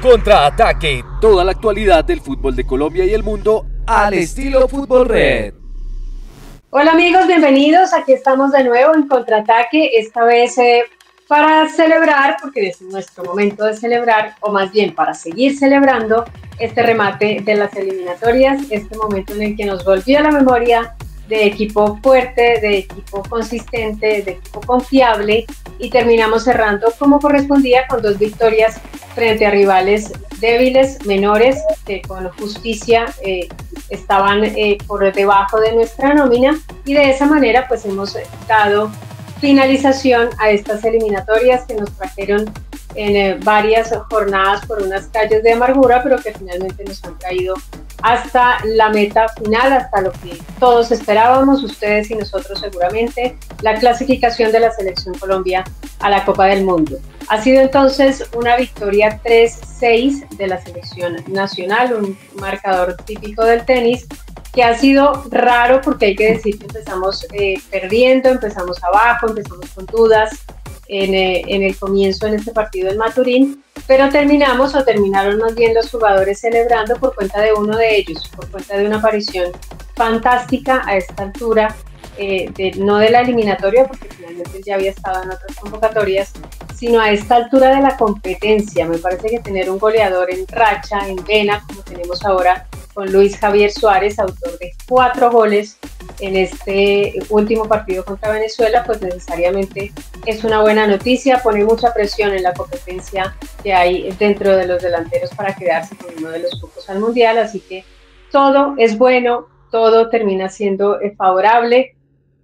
Contraataque, toda la actualidad del fútbol de Colombia y el mundo al estilo Fútbol Red. Hola amigos, bienvenidos. Aquí estamos de nuevo en Contraataque, esta vez para celebrar, porque es nuestro momento de celebrar, o más bien para seguir celebrando este remate de las eliminatorias, este momento en el que nos volvió a la memoria de equipo fuerte, de equipo consistente, de equipo confiable, y terminamos cerrando como correspondía con 2 victorias frente a rivales débiles, menores, que con justicia estaban por debajo de nuestra nómina, y de esa manera pues hemos dado finalización a estas eliminatorias que nos trajeron en varias jornadas por unas calles de amargura, pero que finalmente nos han traído hasta la meta final, hasta lo que todos esperábamos, ustedes y nosotros seguramente, la clasificación de la Selección Colombia a la Copa del Mundo. Ha sido entonces una victoria 3-6 de la Selección Nacional, un marcador típico del tenis, que ha sido raro porque hay que decir que empezamos perdiendo, empezamos abajo, empezamos con dudas en el comienzo en este partido en Maturín, pero terminaron más bien los jugadores celebrando por cuenta de uno de ellos, por cuenta de una aparición fantástica a esta altura, no de la eliminatoria, porque finalmente ya había estado en otras convocatorias, sino a esta altura de la competencia. Me parece que tener un goleador en racha, en vena, como tenemos ahora con Luis Javier Suárez, autor de 4 goles en este último partido contra Venezuela, pues necesariamente es una buena noticia, pone mucha presión en la competencia que hay dentro de los delanteros para quedarse con uno de los cupos al Mundial, así que todo es bueno, todo termina siendo favorable.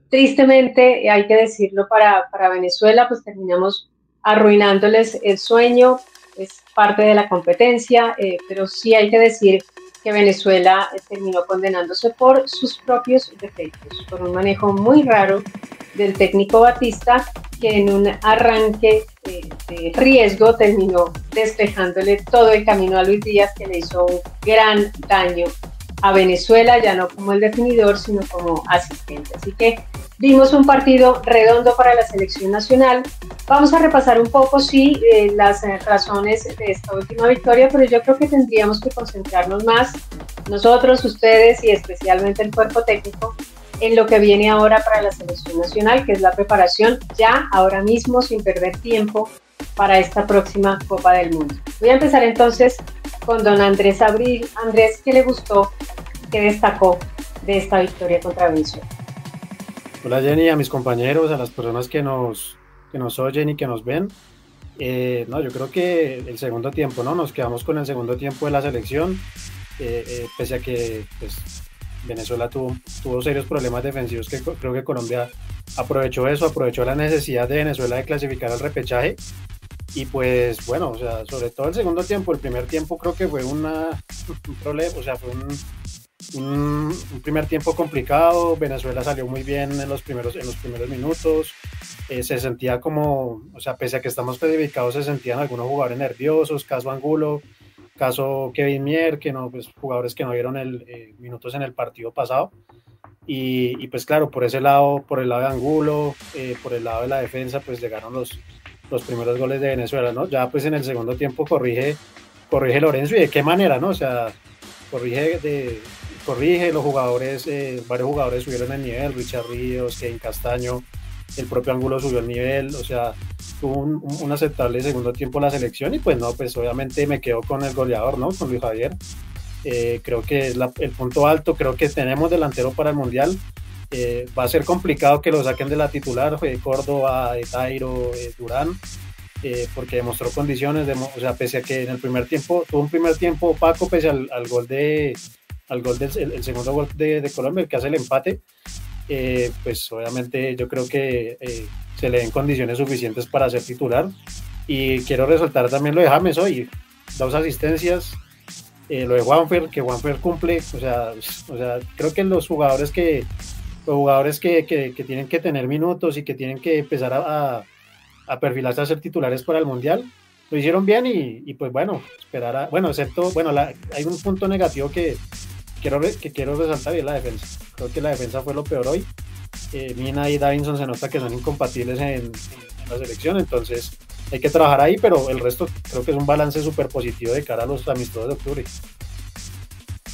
Tristemente, hay que decirlo, para Venezuela, pues terminamos arruinándoles el sueño, es parte de la competencia, pero sí hay que decir que Venezuela terminó condenándose por sus propios defectos, por un manejo muy raro del técnico Batista, que en un arranque de riesgo terminó despejándole todo el camino a Luis Díaz, que le hizo un gran daño a Venezuela, ya no como el definidor, sino como asistente. Así que vimos un partido redondo para la selección nacional. Vamos a repasar un poco, sí, las razones de esta última victoria, pero yo creo que tendríamos que concentrarnos más, nosotros, ustedes y especialmente el cuerpo técnico, en lo que viene ahora para la selección nacional, que es la preparación ya, ahora mismo, sin perder tiempo, para esta próxima Copa del Mundo. Voy a empezar entonces con don Andrés Abril. Andrés, ¿qué le gustó, qué destacó de esta victoria contra Venezuela? Hola Jenny, a mis compañeros, a las personas que nos oyen y que nos ven. No, yo creo que el segundo tiempo, ¿no? Nos quedamos con el segundo tiempo de la selección, pese a que pues, Venezuela tuvo serios problemas defensivos, que creo que Colombia aprovechó la necesidad de Venezuela de clasificar al repechaje. Y pues bueno, o sea, sobre todo el segundo tiempo, el primer tiempo creo que fue un problema, o sea, fue un primer tiempo complicado. Venezuela salió muy bien en los primeros minutos, se sentía como, o sea, pese a que estamos clasificados, se sentían algunos jugadores nerviosos, caso Angulo, caso Kevin Mier, que no, pues jugadores que no vieron minutos en el partido pasado. Y pues claro, por el lado de Angulo, por el lado de la defensa, pues llegaron los primeros goles de Venezuela, ¿no? Ya pues en el segundo tiempo corrige Lorenzo, y de qué manera, ¿no? O sea, corrige los jugadores, varios jugadores subieron el nivel, Richard Ríos, Kevin Castaño, el propio Angulo subió el nivel, o sea, tuvo un aceptable segundo tiempo la selección. Y pues no, pues obviamente me quedo con el goleador, ¿no? Con Luis Javier. Creo que es el punto alto, creo que tenemos delantero para el Mundial. Va a ser complicado que lo saquen de la titular, Córdoba, Tairo, Durán, porque demostró condiciones, o sea, pese a que en el primer tiempo, tuvo un primer tiempo opaco, pese al gol el segundo gol de Colombia, el que hace el empate, pues obviamente yo creo que se le den condiciones suficientes para ser titular. Y quiero resaltar también lo de James hoy, 2 asistencias, lo de Juanfer, que Juanfer cumple, o sea, creo que los jugadores que tienen que tener minutos y que tienen que empezar a perfilarse a ser titulares para el Mundial, lo hicieron bien. Y pues bueno, hay un punto negativo que quiero resaltar, y es la defensa. Creo que la defensa fue lo peor hoy. Mina y Davinson se nota que son incompatibles en la selección, entonces hay que trabajar ahí, pero el resto creo que es un balance súper positivo de cara a los amistosos de octubre.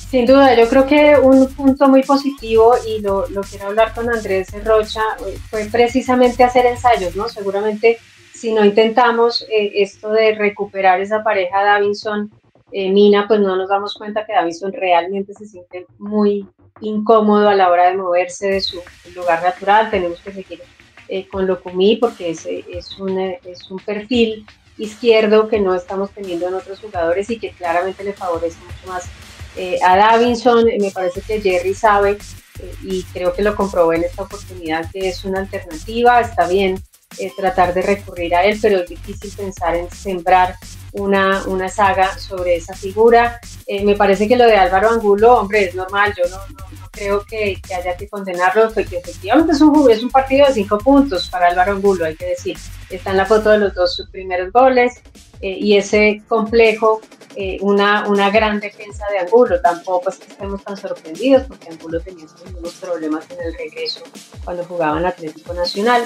Sin duda, yo creo que un punto muy positivo, y lo quiero hablar con Andrés Rocha, fue precisamente hacer ensayos, ¿no? Seguramente si no intentamos esto de recuperar esa pareja Davinson Mina, pues no nos damos cuenta que Davinson realmente se siente muy incómodo a la hora de moverse de su lugar natural. Tenemos que seguir con Locumí porque es un perfil izquierdo que no estamos teniendo en otros jugadores y que claramente le favorece mucho más a Davinson. Me parece que Jerry sabe y creo que lo comprobó en esta oportunidad que es una alternativa. Está bien tratar de recurrir a él, pero es difícil pensar en sembrar una saga sobre esa figura. Me parece que lo de Álvaro Angulo, hombre, es normal. Yo no creo que haya que condenarlo, porque efectivamente es un partido de 5 puntos para Álvaro Angulo, hay que decir. Está en la foto de los 2 primeros goles y ese complejo, una gran defensa de Angulo. Tampoco es que estemos tan sorprendidos, porque Angulo tenía unos problemas en el regreso cuando jugaba en Atlético Nacional,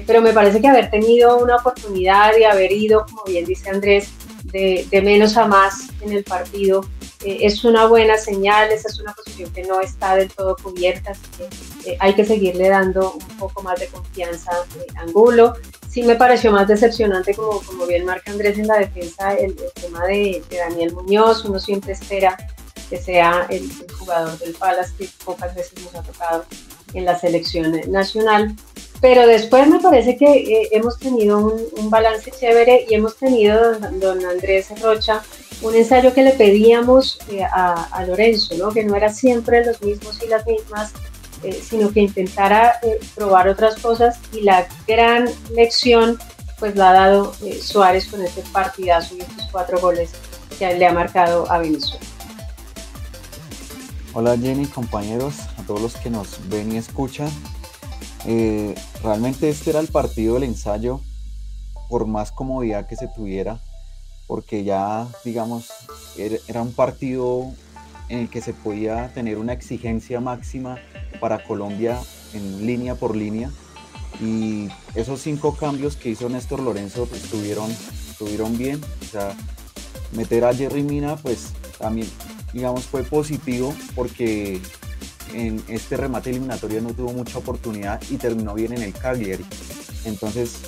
pero me parece que haber tenido una oportunidad y haber ido, como bien dice Andrés, de menos a más en el partido, es una buena señal. Esa es una posición que no está del todo cubierta, así que hay que seguirle dando un poco más de confianza a Angulo. Sí me pareció más decepcionante, como bien marca Andrés, en la defensa el tema de Daniel Muñoz. Uno siempre espera que sea el jugador del Palace, que pocas veces nos ha tocado en la selección nacional. Pero después me parece que hemos tenido un balance chévere y hemos tenido, don Andrés Rocha, un ensayo que le pedíamos a Lorenzo, ¿no? Que no era siempre los mismos y las mismas, sino que intentara probar otras cosas, y la gran lección pues la ha dado Suárez con este partidazo y estos 4 goles que le ha marcado a Venezuela. Hola Jenny, compañeros, a todos los que nos ven y escuchan. Realmente este era el partido del ensayo, por más comodidad que se tuviera, porque ya, digamos, era un partido en el que se podía tener una exigencia máxima para Colombia en línea por línea, y esos 5 cambios que hizo Néstor Lorenzo pues, estuvieron bien. O sea, meter a Jerry Mina pues también, digamos, fue positivo, porque en este remate eliminatorio no tuvo mucha oportunidad y terminó bien en el Cagliari. Entonces,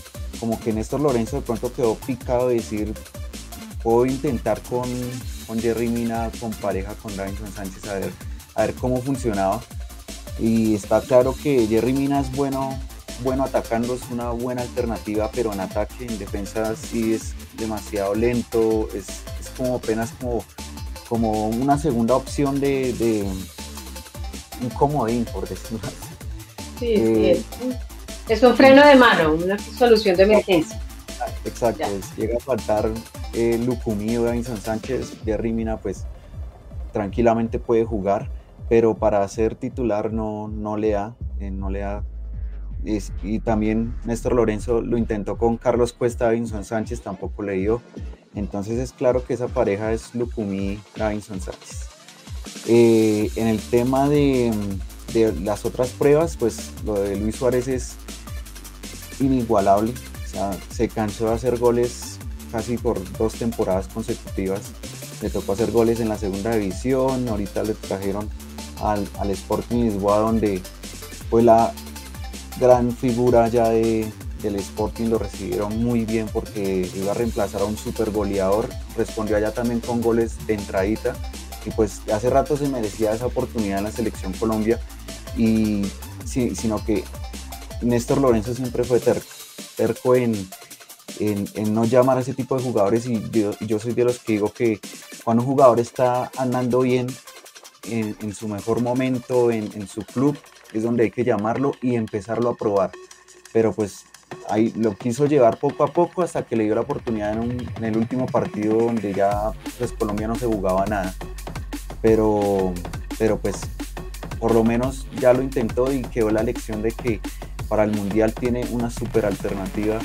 como que Néstor Lorenzo de pronto quedó picado de decir, puedo intentar con Jerry Mina, con pareja con Davinson Sánchez, a ver cómo funcionaba. Y está claro que Jerry Mina es bueno atacando, es una buena alternativa, pero en ataque, en defensa sí es demasiado lento, es como apenas como una segunda opción de un comodín, por decirlo así. Sí, es un freno de mano, una solución de emergencia. Exacto, llega a faltar Locumí o Davinson Sánchez, Jerry Mina pues tranquilamente puede jugar, pero para ser titular no le da. Y también Néstor Lorenzo lo intentó con Carlos Cuesta, Davinson Sánchez, tampoco le dio. Entonces es claro que esa pareja es Locumí, Davinson Sánchez. En el tema de las otras pruebas, pues lo de Luis Suárez es inigualable. O sea, se cansó de hacer goles casi por 2 temporadas consecutivas. Le tocó hacer goles en la segunda división, ahorita le trajeron al Sporting Lisboa, donde fue la gran figura ya del Sporting. Lo recibieron muy bien porque iba a reemplazar a un super goleador, respondió allá también con goles de entradita, y pues hace rato se merecía esa oportunidad en la selección Colombia, sino que Néstor Lorenzo siempre fue terco en no llamar a ese tipo de jugadores, y yo soy de los que digo que cuando un jugador está andando bien en su mejor momento en su club, es donde hay que llamarlo y empezarlo a probar. Pero pues ahí lo quiso llevar poco a poco hasta que le dio la oportunidad en el último partido, donde ya pues Colombia no se jugaba nada, pero pues por lo menos ya lo intentó y quedó la lección de que para el Mundial tiene una súper alternativa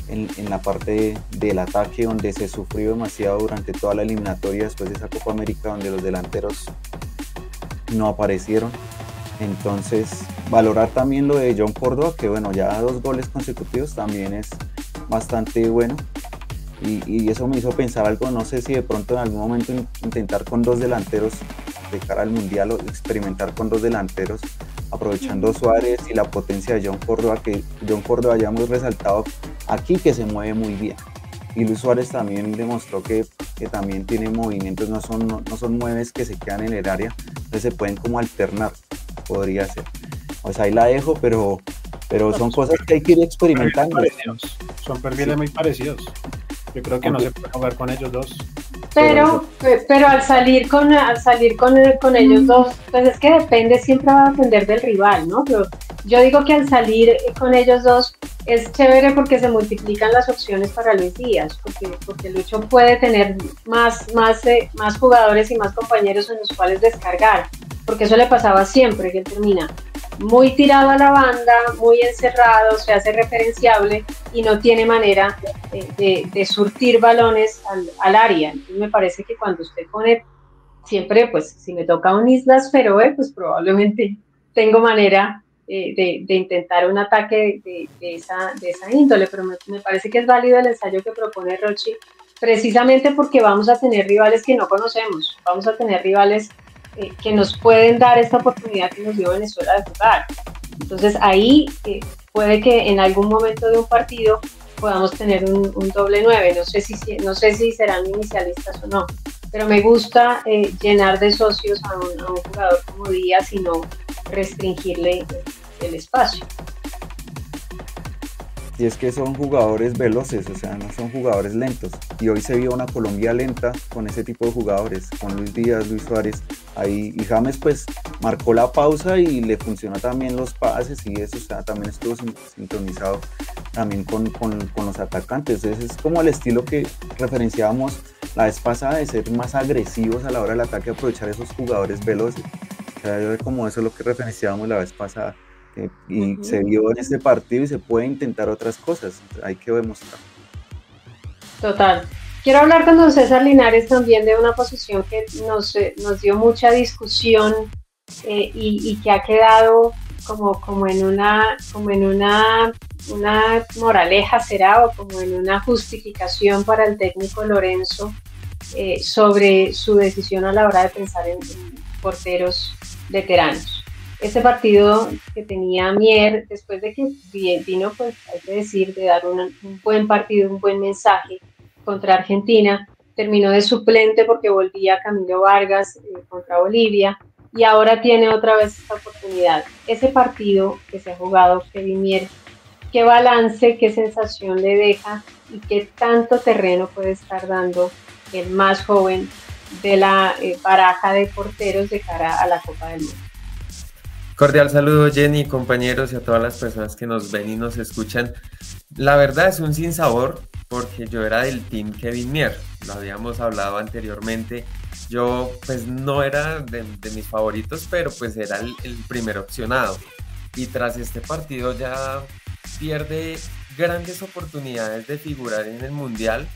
en la parte del ataque, donde se sufrió demasiado durante toda la eliminatoria después de esa Copa América, donde los delanteros no aparecieron. Entonces valorar también lo de John Córdoba, que bueno, ya 2 goles consecutivos también es bastante bueno. y eso me hizo pensar algo, no sé si de pronto en algún momento intentar con 2 delanteros de cara al Mundial o experimentar con 2 delanteros, aprovechando Suárez y la potencia de John Córdoba, que John Córdoba ya hemos resaltado aquí que se mueve muy bien. Y Luis Suárez también demostró que también tiene movimientos, no son mueves que se quedan en el área, entonces se pueden como alternar, podría ser. Pues ahí la dejo, pero son cosas que hay que ir experimentando. Son perfiles muy parecidos. Yo creo que no se puede jugar con ellos dos. Pero al salir con ellos dos, pues es que depende, siempre va a depender del rival, ¿no? Pero yo digo que al salir con ellos dos es chévere porque se multiplican las opciones para Luis Díaz, porque Lucho puede tener más jugadores y más compañeros en los cuales descargar, porque eso le pasaba siempre, que él termina muy tirado a la banda, muy encerrado, se hace referenciable y no tiene manera de surtir balones al área. Entonces me parece que cuando usted pone siempre, pues si me toca un Islas Feroe, pues probablemente tengo manera de intentar un ataque de esa índole, pero me parece que es válido el ensayo que propone Rochi, precisamente porque vamos a tener rivales que no conocemos, vamos a tener rivales que nos pueden dar esta oportunidad que nos dio Venezuela de jugar. Entonces ahí puede que en algún momento de un partido podamos tener un doble 9, no sé si serán inicialistas o no, pero me gusta llenar de socios a un jugador como Díaz y no restringirle el espacio. Y es que son jugadores veloces, o sea, no son jugadores lentos. Y hoy se vio una Colombia lenta con ese tipo de jugadores, con Luis Díaz, Luis Suárez. Ahí, y James pues marcó la pausa y le funcionó también los pases y eso, o sea, también estuvo sintonizado también con los atacantes. Entonces es como el estilo que referenciábamos la vez pasada de ser más agresivos a la hora del ataque, aprovechar esos jugadores veloces. O sea, yo como eso es lo que referenciábamos la vez pasada. Y se vio en este partido y se puede intentar otras cosas, hay que demostrar. Total. Quiero hablar con don César Linares también de una posición que nos dio mucha discusión y que ha quedado como en una moraleja será, o como en una justificación para el técnico Lorenzo sobre su decisión a la hora de pensar en porteros veteranos. Ese partido que tenía Mier, después de que vino, pues hay que decir, de dar un buen partido, un buen mensaje contra Argentina, terminó de suplente porque volvía Camilo Vargas contra Bolivia y ahora tiene otra vez esta oportunidad. Ese partido que se ha jugado Kevin Mier, ¿qué balance, qué sensación le deja y qué tanto terreno puede estar dando el más joven de la baraja de porteros de cara a la Copa del Mundo? Cordial saludo, Jenny, compañeros y a todas las personas que nos ven y nos escuchan. La verdad es un sinsabor porque yo era del team Kevin Mier, lo habíamos hablado anteriormente. Yo pues no era de mis favoritos, pero pues era el primer opcionado. Y tras este partido ya pierde grandes oportunidades de figurar en el Mundial.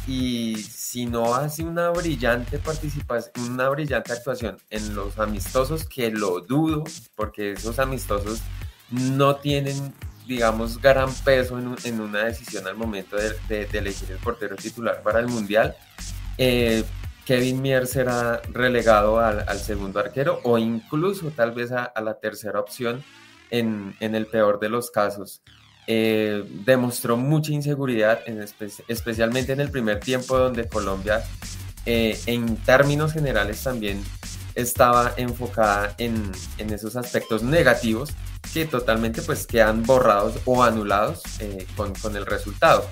Y si no hace una brillante participación, una brillante actuación en los amistosos, que lo dudo, porque esos amistosos no tienen, digamos, gran peso en una decisión al momento de elegir el portero titular para el Mundial, Kevin Mier será relegado al segundo arquero o incluso tal vez a la tercera opción en el peor de los casos. Demostró mucha inseguridad, especialmente en el primer tiempo, donde Colombia en términos generales también estaba enfocada en esos aspectos negativos que totalmente pues quedan borrados o anulados con el resultado.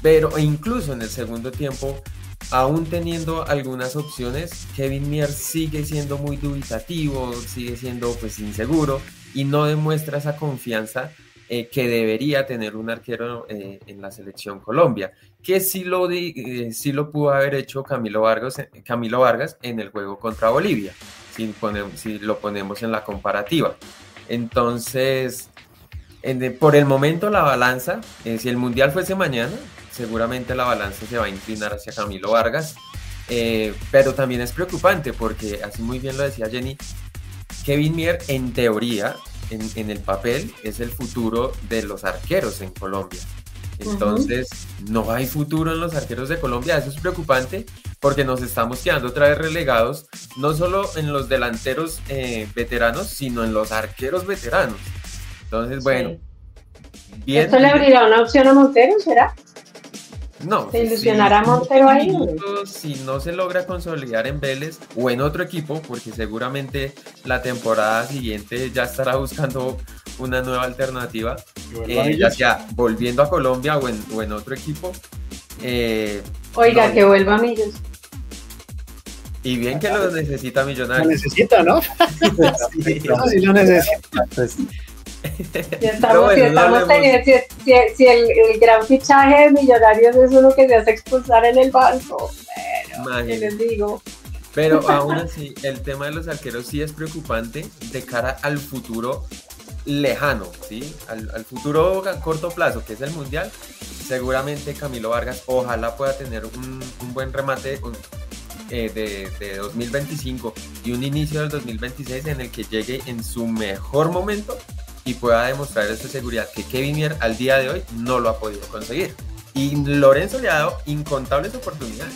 Pero incluso en el segundo tiempo, aún teniendo algunas opciones, Kevin Mier sigue siendo muy dubitativo, sigue siendo pues inseguro y no demuestra esa confianza que debería tener un arquero en la selección Colombia, que sí lo pudo haber hecho Camilo Vargas en el juego contra Bolivia, si lo ponemos en la comparativa. Entonces, por el momento la balanza, si el Mundial fuese mañana, seguramente la balanza se va a inclinar hacia Camilo Vargas, pero también es preocupante porque, así muy bien lo decía Jenny, Kevin Mier en teoría, en el papel, es el futuro de los arqueros en Colombia. Entonces, no hay futuro en los arqueros de Colombia. Eso es preocupante porque nos estamos quedando otra vez relegados, no solo en los delanteros veteranos, sino en los arqueros veteranos. Entonces, bueno. Bien, ¿esto le abrirá una opción a Montero, será? No. ¿Se ilusionará Montero ahí? Si no se logra consolidar en Vélez o en otro equipo, porque seguramente la temporada siguiente ya estará buscando una nueva alternativa, ya sea volviendo a Colombia o en otro equipo. Oiga, no, que vuelva a Millos. Y bien que lo necesita Millonarios. Lo necesita, ¿no? Sí, lo necesita. Pues. Si el gran fichaje de Millonarios es uno que se hace expulsar en el banco, pero ¿qué les digo? Pero aún así, el tema de los arqueros sí es preocupante de cara al futuro lejano, ¿sí? Al futuro a corto plazo, que es el Mundial. Seguramente Camilo Vargas ojalá pueda tener un buen remate de 2025 y un inicio del 2026 en el que llegue en su mejor momento y pueda demostrar esta seguridad que Kevin Mier al día de hoy no lo ha podido conseguir. Y Lorenzo le ha dado incontables oportunidades.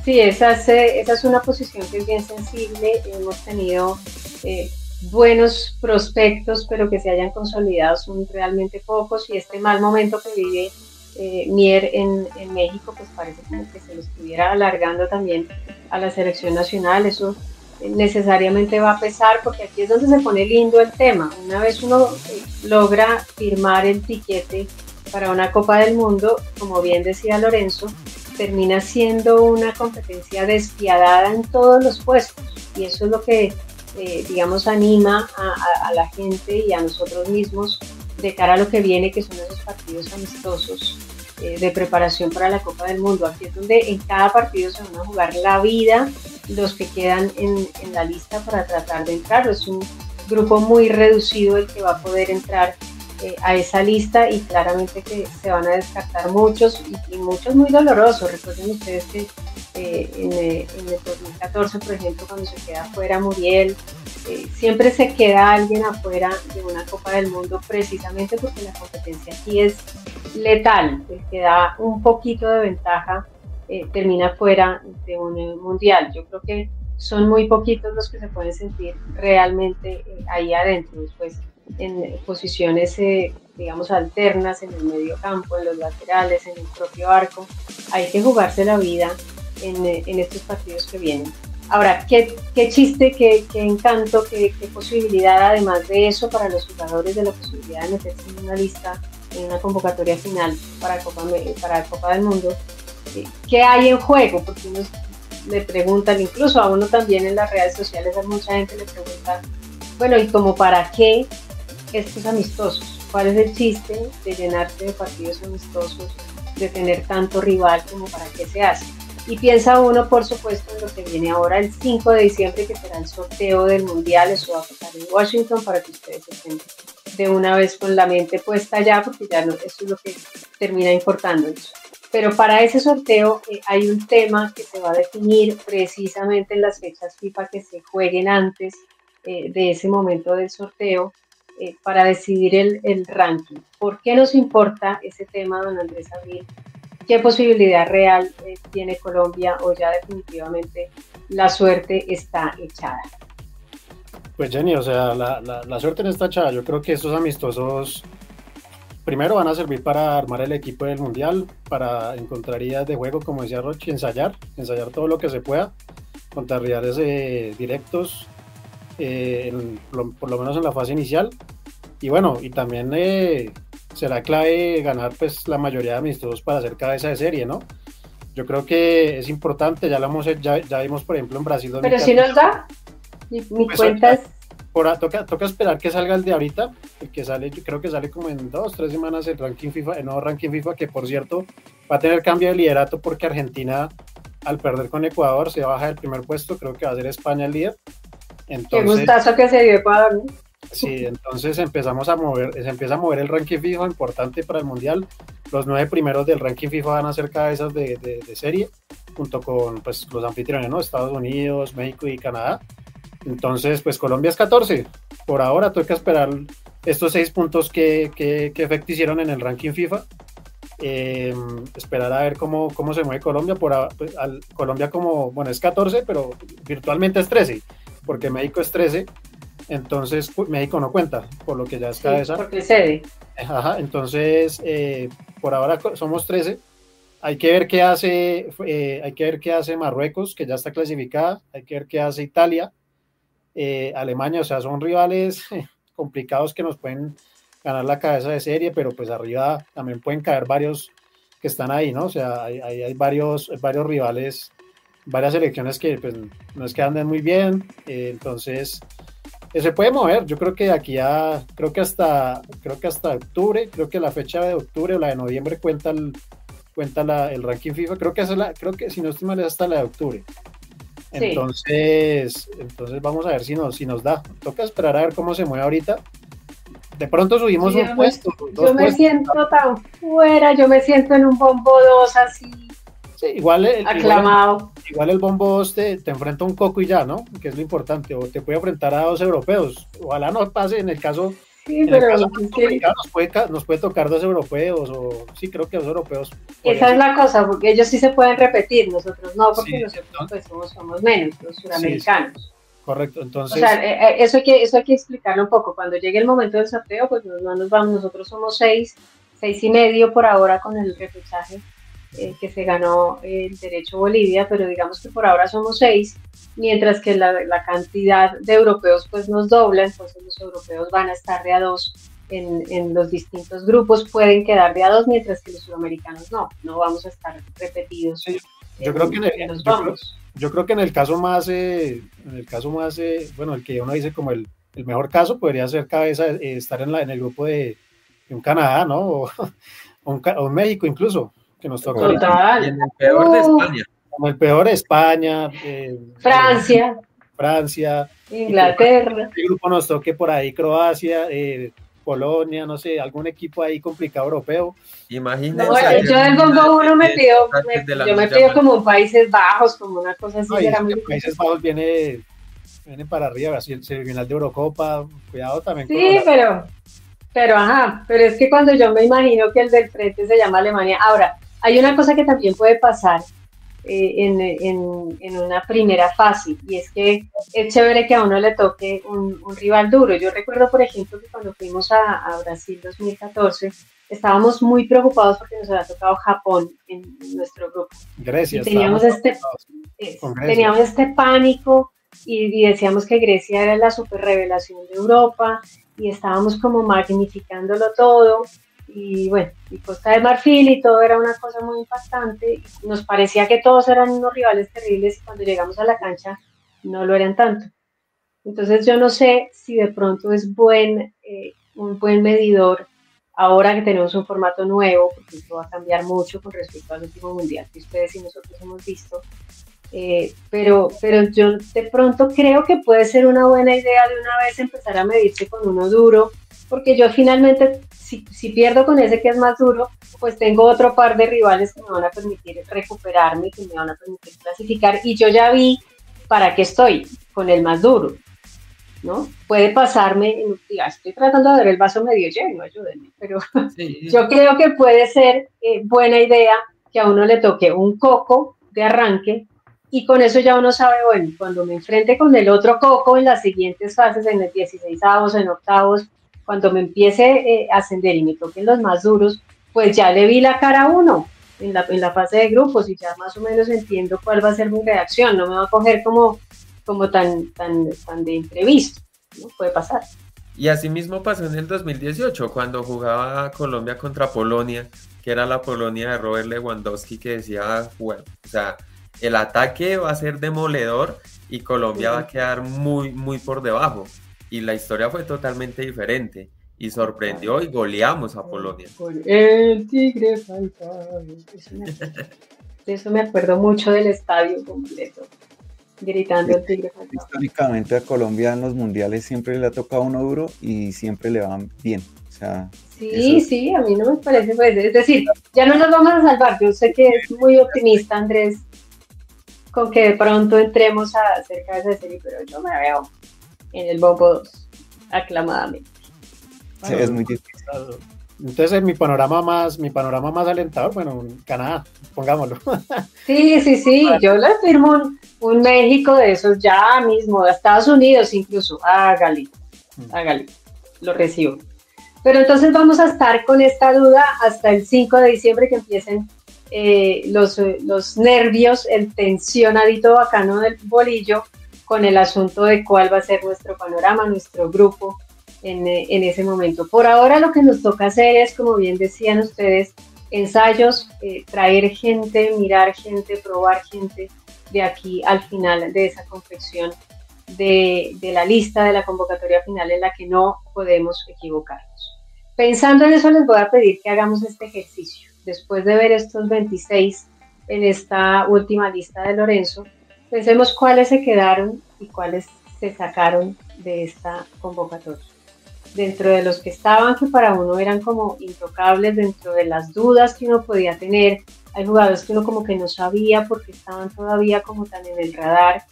Sí, esa es una posición que es bien sensible. Hemos tenido buenos prospectos, pero que se hayan consolidado son realmente pocos, y este mal momento que vive Mier en México, pues parece como que se lo estuviera alargando también a la selección nacional. Eso necesariamente va a pesar, porque aquí es donde se pone lindo el tema. Una vez uno logra firmar el tiquete para una Copa del Mundo, como bien decía Lorenzo, termina siendo una competencia despiadada en todos los puestos, y eso es lo que digamos anima a la gente y a nosotros mismos de cara a lo que viene, que son esos partidos amistosos de preparación para la Copa del Mundo. Aquí es donde en cada partido se van a jugar la vida los que quedan en la lista para tratar de entrar. Es un grupo muy reducido el que va a poder entrar a esa lista, y claramente que se van a descartar muchos, y muchos muy dolorosos. Recuerden ustedes que en el 2014, por ejemplo, cuando se queda afuera Muriel, siempre se queda alguien afuera de una Copa del Mundo, precisamente porque la competencia aquí es letal. El que da un poquito de ventaja termina fuera de un mundial. Yo creo que son muy poquitos los que se pueden sentir realmente ahí adentro. Después, en posiciones, digamos, alternas, en el medio campo, en los laterales, en el propio arco, hay que jugarse la vida en estos partidos que vienen. Ahora, qué chiste, qué encanto, qué posibilidad, además de eso, para los jugadores, de la posibilidad de meterse en una lista, en una convocatoria final para Copa del Mundo. ¿Qué hay en juego? Porque uno le preguntan, incluso a uno también en las redes sociales, a mucha gente le pregunta, bueno, ¿y como para qué estos amistosos? ¿Cuál es el chiste de llenarse de partidos amistosos, de tener tanto rival, como para qué se hace? Y piensa uno, por supuesto, en lo que viene ahora el 5 de diciembre, que será el sorteo del Mundial. Eso va a pasar en Washington, para que ustedes estén de una vez con la mente puesta allá, porque ya no, eso es lo que termina importándonos. Pero para ese sorteo hay un tema que se va a definir precisamente en las fechas FIFA que se jueguen antes de ese momento del sorteo, para decidir el ranking. ¿Por qué nos importa ese tema, don Andrés Abril? ¿Qué posibilidad real tiene Colombia, o ya definitivamente la suerte está echada? Pues Jenny, o sea, la suerte no está echada. Yo creo que estos amistosos primero van a servir para armar el equipo del Mundial, para encontrar ideas de juego, como decía Rochi, ensayar todo lo que se pueda, contra rivales directos, por lo menos en la fase inicial. Y bueno, y también será clave ganar pues la mayoría de amistosos para ser cabeza de serie, ¿no? Yo creo que es importante, ya vimos por ejemplo en Brasil 2014. Pero si nos da, mi pues, cuenta es... Toca esperar que salga el de ahorita, el que sale, yo creo que sale como en 2-3 semanas el ranking FIFA, el nuevo ranking FIFA, que por cierto va a tener cambio de liderato, porque Argentina, al perder con Ecuador, se baja del primer puesto. Creo que va a ser España el líder. Entonces, qué gustazo que se dio Ecuador, ¿no? Sí, entonces se empieza a mover el ranking FIFA, importante para el Mundial. Los 9 primeros del ranking FIFA van a ser cabezas de serie, junto con pues, los anfitriones, ¿no? Estados Unidos, México y Canadá. Entonces, pues Colombia es 14. Por ahora toca esperar estos 6 puntos que efecto hicieron en el ranking FIFA. Esperar a ver cómo se mueve Colombia. Colombia como, bueno, es 14, pero virtualmente es 13, porque México es 13, entonces México no cuenta, por lo que ya es cabeza. Porque cede. Ajá, entonces por ahora somos 13. Hay que ver qué hace Marruecos, que ya está clasificada. Hay que ver qué hace Italia, Alemania. O sea, son rivales complicados que nos pueden ganar la cabeza de serie, pero pues arriba también pueden caer varios que están ahí, ¿no? O sea, hay varios rivales, varias selecciones que pues no es que anden muy bien, entonces se puede mover. Yo creo que aquí creo que hasta octubre, creo que la fecha de octubre o la de noviembre cuenta el ranking FIFA. Creo que si no estoy mal es hasta la de octubre. Sí. Entonces vamos a ver si nos da. Toca esperar a ver cómo se mueve ahorita. De pronto subimos un puesto. Yo me siento tan fuera, yo me siento en un bombo 2 así. Sí, igual aclamado. Igual el bombo 2 te enfrenta a un coco y ya, ¿no? Que es lo importante. O te puede enfrentar a 2 europeos. Ojalá no pase en el caso. Sí, pero nos puede tocar 2 europeos, o sí, creo que 2 europeos. Esa es la cosa, porque ellos sí se pueden repetir, nosotros no, porque nosotros pues, somos menos, los suramericanos. Sí. Correcto, entonces... O sea, eso hay que explicarlo un poco. Cuando llegue el momento del sorteo, pues no nos vamos, nosotros somos 6 y medio por ahora con el repechaje que se ganó el derecho Bolivia, pero digamos que por ahora somos 6, mientras que la cantidad de europeos pues nos dobla, entonces los europeos van a estar de a 2 en los distintos grupos, pueden quedar de a 2, mientras que los sudamericanos no vamos a estar repetidos. Sí. Yo creo que en el caso más, bueno, el que uno dice como el mejor caso podría ser cabeza, estar en el grupo de un Canadá, ¿no? O un México incluso, que nos toca. Total. Y en el peor de España. Como el peor de España. Francia. Inglaterra. El grupo nos toque por ahí Croacia, Polonia, no sé, algún equipo ahí complicado europeo. Imagínense. No, yo del bombo 1 me pido como un Países Bajos, como una cosa así. No, Países Bajos viene para arriba, así el final de Eurocopa, cuidado también. Sí, pero es que cuando yo me imagino que el del frente se llama Alemania. Ahora, hay una cosa que también puede pasar en una primera fase, y es que es chévere que a uno le toque un rival duro. Yo recuerdo, por ejemplo, que cuando fuimos a Brasil 2014, estábamos muy preocupados porque nos había tocado Japón en nuestro grupo. Grecia. Teníamos este pánico y decíamos que Grecia era la super revelación de Europa y estábamos como magnificándolo todo. Y bueno, y Costa de Marfil y todo era una cosa muy impactante. Nos parecía que todos eran unos rivales terribles y cuando llegamos a la cancha no lo eran tanto. Entonces yo no sé si de pronto es un buen medidor ahora que tenemos un formato nuevo, porque esto va a cambiar mucho con respecto al último mundial que ustedes y nosotros hemos visto. Pero yo de pronto creo que puede ser una buena idea de una vez empezar a medirse con uno duro, porque yo finalmente, si pierdo con ese que es más duro, pues tengo otro par de rivales que me van a permitir recuperarme, que me van a permitir clasificar, y yo ya vi para qué estoy con el más duro, ¿no? Puede pasarme, estoy tratando de ver el vaso medio lleno, ayúdenme, pero sí. Yo creo que puede ser buena idea que a uno le toque un coco de arranque, y con eso ya uno sabe, bueno, cuando me enfrente con el otro coco en las siguientes fases, en el 16avos, en octavos, cuando me empiece a ascender y me toquen los más duros, pues ya le vi la cara a uno en la fase de grupos y ya más o menos entiendo cuál va a ser mi reacción. No me va a coger como tan de imprevisto, ¿no? Puede pasar. Y así mismo pasó en el 2018, cuando jugaba Colombia contra Polonia, que era la Polonia de Robert Lewandowski, que decía, bueno, o sea, el ataque va a ser demoledor y Colombia va a quedar muy, muy por debajo. Y la historia fue totalmente diferente y sorprendió y goleamos a Polonia. El tigre faltaba. Eso me acuerdo mucho del estadio completo, gritando el tigre faltaba. Históricamente a Colombia en los mundiales siempre le ha tocado uno duro y siempre le van bien. O sea, sí, a mí no me parece, pues, es decir, ya no nos vamos a salvar. Yo sé que es muy optimista, Andrés, con que de pronto entremos a hacer cabeza de serie, pero yo me veo en el bombo 2, aclamadamente. Sí, es muy difícil. Entonces mi panorama más alentador, bueno, Canadá, pongámoslo. Sí, yo le firmo un México de esos ya mismo, a Estados Unidos incluso, hágale, lo recibo. Pero entonces vamos a estar con esta duda hasta el 5 de diciembre que empiecen los nervios, el tensionadito bacano del bolillo con el asunto de cuál va a ser nuestro panorama, nuestro grupo en ese momento. Por ahora lo que nos toca hacer es, como bien decían ustedes, ensayos, traer gente, mirar gente, probar gente de aquí al final de esa confección de la lista de la convocatoria final en la que no podemos equivocarnos. Pensando en eso, les voy a pedir que hagamos este ejercicio. Después de ver estos 26 en esta última lista de Lorenzo, pensemos cuáles se quedaron y cuáles se sacaron de esta convocatoria. Dentro de los que estaban, que para uno eran como intocables, dentro de las dudas que uno podía tener, hay jugadores que uno como que no sabía porque estaban todavía como tan en el radar.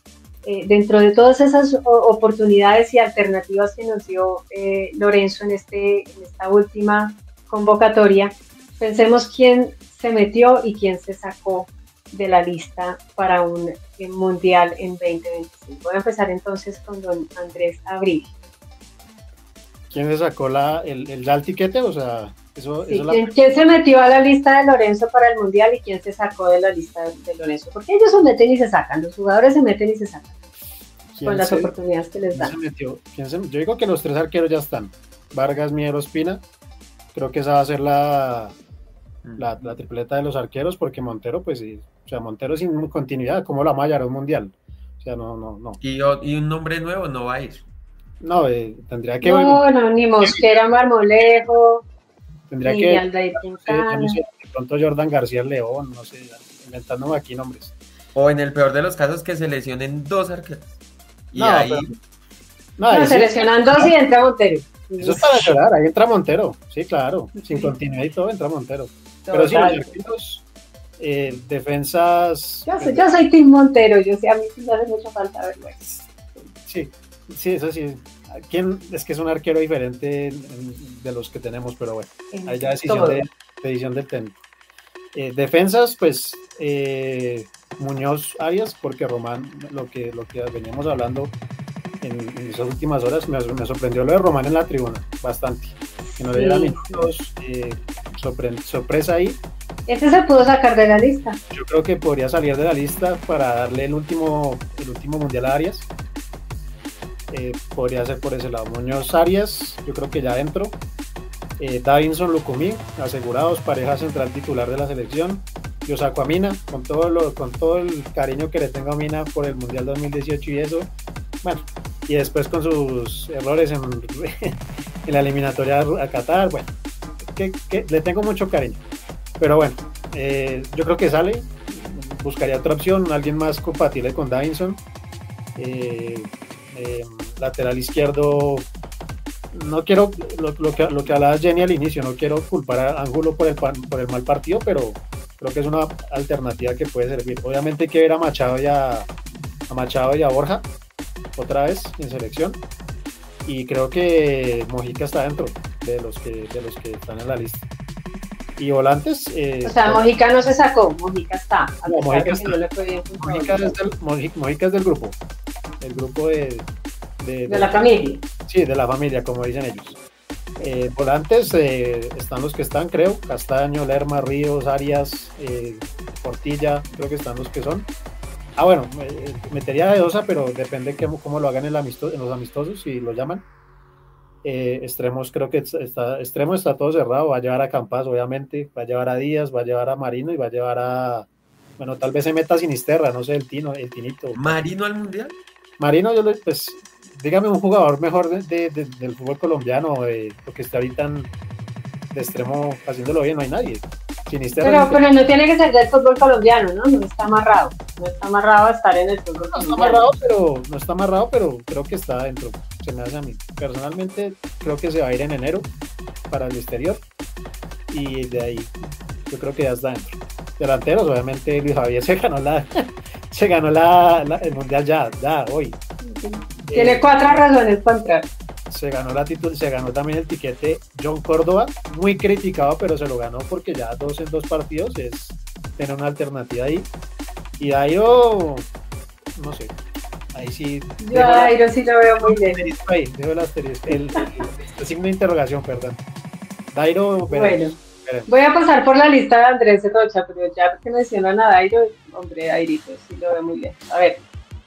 Dentro de todas esas oportunidades y alternativas que nos dio Lorenzo en esta última convocatoria, pensemos quién se metió y quién se sacó de la lista para un mundial en 2025. Voy a empezar entonces con don Andrés Abril. ¿Quién se sacó el tiquete? O sea, ¿Quién se metió a la lista de Lorenzo para el mundial y quién se sacó de la lista de Lorenzo? Porque ellos se meten y se sacan, los jugadores se meten y se sacan con las oportunidades que les dan. Yo digo que los 3 arqueros ya están. Vargas, Mier, Ospina. Creo que esa va a ser la tripleta de los arqueros, porque Montero, pues sí, o sea, Montero sin continuidad, ¿cómo la vamos a hallar a un mundial? O sea, no. Y un nombre nuevo no va a ir. No, tendría que... No, ni Mosquera, Marmolejo, tendría ni que... Aldair Quintana. No sé, de pronto Jordan García León, no sé, inventándome aquí nombres. O en el peor de los casos que se lesionen 2 arqueros. Y no, ahí... se lesionan 2 y entra Montero. Eso es para llorar, ahí entra Montero, sí, claro, sin continuidad y todo entra Montero. Pero sí, los arqueros, defensas... Yo soy Team Montero, a mí sí me hace mucha falta verlo. Sí, eso sí. ¿Quién? Es que es un arquero diferente de los que tenemos, pero bueno, hay ya decisión del técnico. Defensas, pues Muñoz, Arias, porque Román, lo que veníamos hablando en esas últimas horas, me sorprendió lo de Román en la tribuna, bastante. Que no le diera minutos, sorpresa ahí. Este se pudo sacar de la lista. Yo creo que podría salir de la lista para darle el último mundial a Arias. Podría ser por ese lado. Muñoz, Arias, yo creo que ya dentro. Davinson, Lucumí, asegurados, pareja central titular de la selección. Yo saco a Mina, con todo el cariño que le tengo a Mina por el Mundial 2018 y eso. Bueno, y después con sus errores en la eliminatoria a Qatar, bueno, que le tengo mucho cariño. Pero bueno, yo creo que sale. Buscaría otra opción, alguien más compatible con Davinson. Lateral izquierdo, no quiero lo que hablaba Jenny al inicio, no quiero culpar a Ángulo por el mal partido, pero creo que es una alternativa que puede servir. Obviamente hay que ver a Machado y a Borja otra vez en selección, y creo que Mojica está dentro de los que están en la lista. Y volantes, o sea, Mojica no se sacó, Mojica está. No, Mojica está. Mojica es del grupo. El grupo de la familia. Sí, de la familia, como dicen ellos. Volantes, están los que están, creo. Castaño, Lerma, Ríos, Arias, Portilla, creo que están los que son. Bueno, metería a Edosa, pero depende cómo lo hagan en los amistosos, si lo llaman. Extremos, creo que está todo cerrado. Va a llevar a Campas, obviamente, va a llevar a Díaz, va a llevar a Marino y va a llevar a... Bueno, tal vez se meta Sinisterra, no sé, el Tinito. ¿Marino al Mundial? Marino, pues, dígame un jugador mejor del fútbol colombiano, porque está ahorita de extremo haciéndolo bien, no hay nadie. Sinisterra, pero no tiene que ser del fútbol colombiano, ¿no? No está amarrado a estar en el fútbol colombiano. No está amarrado, pero creo que está dentro, se me hace a mí. Personalmente, creo que se va a ir en enero para el exterior, y de ahí yo creo que ya está dentro. Delanteros, obviamente Luis Javier se ganó el mundial ya hoy. Tiene 4 razones para entrar. se ganó también el tiquete John Córdoba, muy criticado, pero se lo ganó porque ya 2 en 2 partidos es tener una alternativa ahí. Y Dairo, no sé, ahí sí. Yo a Dairo sí lo veo muy bien. Ahí, dejo el asterisco, el signo de interrogación, perdón. Dairo, bueno, voy a pasar por la lista de Andrés Rocha, pero ya que mencionan a Dairo, hombre, Dairito, sí lo veo muy bien. A ver,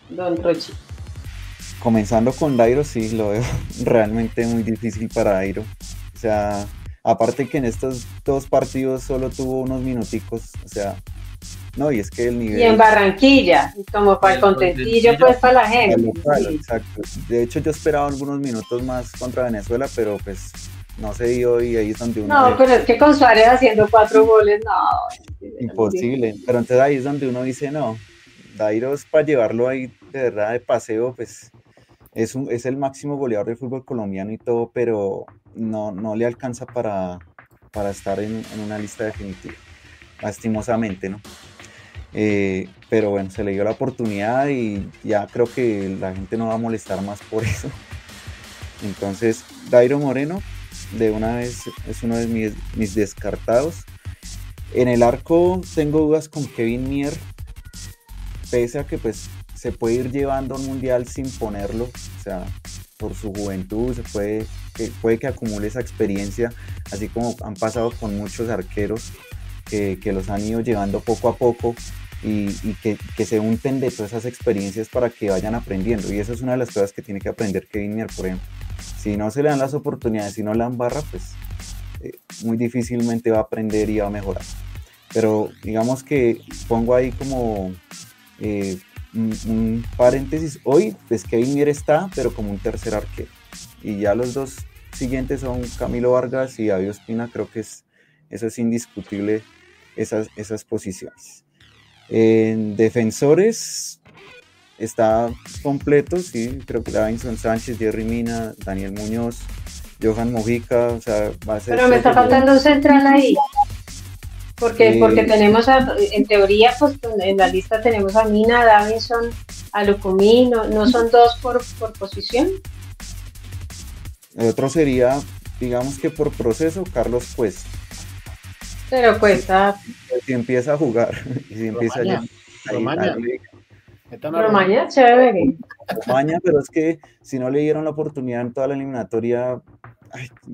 don Rochi. Comenzando con Dairo, sí, lo veo realmente muy difícil para Dairo. O sea, aparte que en estos 2 partidos solo tuvo unos minuticos, o sea, no, y es que el nivel... Y en Barranquilla, como para el contentillo, pues para la gente. Local, exacto. De hecho, yo esperaba algunos minutos más contra Venezuela, pero pues no se dio y ahí es donde uno... No, pero es que con Suárez haciendo 4 goles, no. Imposible. Pero entonces ahí es donde uno dice, no, Dairo es para llevarlo ahí de verdad de paseo, pues es el máximo goleador del fútbol colombiano y todo, pero no le alcanza para estar en una lista definitiva, lastimosamente, ¿no? Pero bueno, se le dio la oportunidad y ya creo que la gente no va a molestar más por eso. Entonces, Dairo Moreno, de una vez, es uno de mis descartados. En el arco tengo dudas con Kevin Mier, pese a que pues se puede ir llevando a un mundial sin ponerlo, o sea, por su juventud, puede que acumule esa experiencia, así como han pasado con muchos arqueros que los han ido llevando poco a poco y que se unten de todas esas experiencias para que vayan aprendiendo, y esa es una de las cosas que tiene que aprender Kevin Mier, por ejemplo. Si no se le dan las oportunidades, si no la embarra, pues muy difícilmente va a aprender y va a mejorar. Pero digamos que pongo ahí como un paréntesis, hoy pues Kevin Mier está, pero como un tercer arquero, y ya los 2 siguientes son Camilo Vargas y David Ospina. Creo que eso es indiscutible, esas posiciones. En defensores está completo, sí, creo que Davinson Sánchez, Jerry Mina, Daniel Muñoz, Johan Mojica, o sea, va a ser... Pero me está faltando un central ahí. Porque tenemos, en teoría, pues en la lista tenemos a Mina, a Davinson, a Lucumí, ¿no son 2 por posición? El otro sería, digamos que por proceso, Carlos Cuesta. Pero Cuesta... Si empieza a jugar, y si empieza Romaña. Romaña, chévere. Romaña, pero es que si no le dieron la oportunidad en toda la eliminatoria,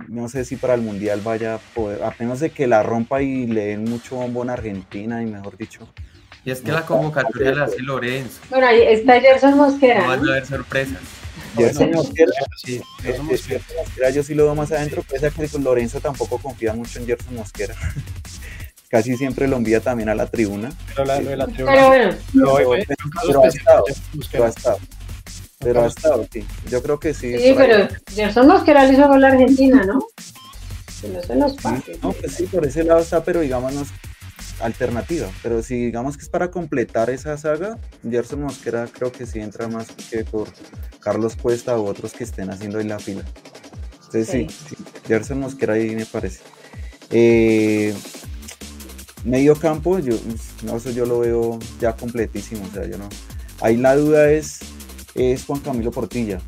no sé si para el Mundial vaya a poder, apenas de que la rompa y le den mucho bombo en Argentina, y mejor dicho. Y es que la convocatoria la hace Lorenzo. Bueno, ahí está Gerson Mosquera. No van a haber sorpresas. Gerson Mosquera, Sí, Mosquera yo sí lo veo más adentro, pese a que con Lorenzo tampoco confía mucho en Gerson Mosquera. Casi siempre lo envía también a la tribuna. pero la Pero tribuna, bueno, pero ha estado, sí. Yo creo que sí. sí, pero Gerson Mosquera le hizo gol a Argentina, ¿no? Que no se nos pase. No, pues sí, por ese lado está, pero digamos alternativa. Pero si digamos que es para completar esa saga, Gerson Mosquera creo que sí entra más que por Carlos Cuesta u otros que estén haciendo ahí la fila. Entonces sí, Gerson Mosquera ahí me parece. Medio campo, yo lo veo ya completísimo, o sea, yo no. Ahí la duda es Juan Camilo Portilla.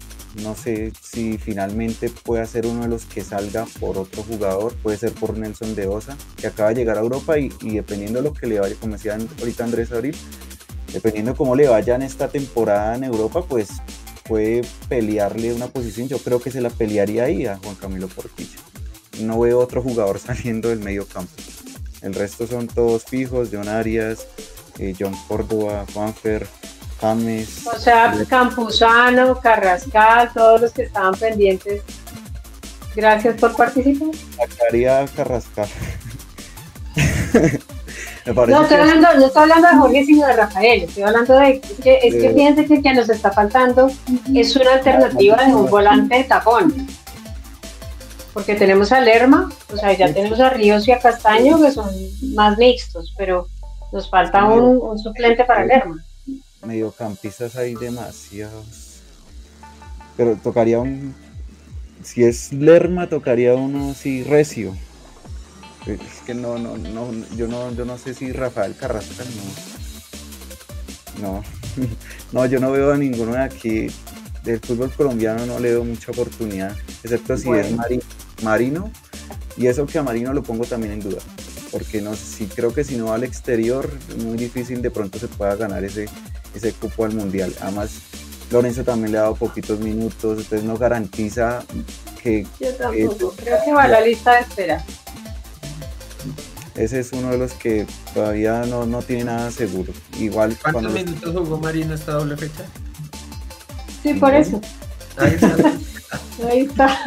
No sé si finalmente puede ser uno de los que salga por otro jugador, puede ser por Nelson de Osa, que acaba de llegar a Europa y dependiendo de lo que le vaya, como decía ahorita Andrés Abril, dependiendo de cómo le vaya en esta temporada en Europa, pues puede pelearle una posición. Yo creo que se la pelearía ahí a Juan Camilo Portilla. No veo otro jugador saliendo del medio campo. El resto son todos fijos: John Arias, John Córdoba, Juanfer, James. O sea, Campuzano, Carrascal, todos los que estaban pendientes. Gracias por participar. Sacaría Carrascal. No estoy hablando de Jorge, sino de Rafael. Estoy hablando de que fíjense que nos está faltando es una alternativa de un volante de tapón. Porque tenemos a Lerma, o sea, ya tenemos a Ríos y a Castaño, que son más mixtos, pero nos falta un suplente para Lerma. Mediocampistas hay demasiados. Pero tocaría si es Lerma, tocaría uno sí recio. Es que yo no sé si Rafael Carrascal, no, yo no veo a ninguno de aquí del fútbol colombiano no le doy mucha oportunidad, excepto si es Marino, y eso que a Marino lo pongo también en duda, porque no, si creo que si no va al exterior, es muy difícil de pronto se pueda ganar ese cupo al Mundial. Además, Lorenzo también le ha dado poquitos minutos, entonces no garantiza que... Yo tampoco, creo que va a la lista de espera. Ese es uno de los que todavía no tiene nada seguro. Igual ¿Cuántos minutos jugó Marino esta doble fecha? Sí, por eso. Ahí está. Ahí está.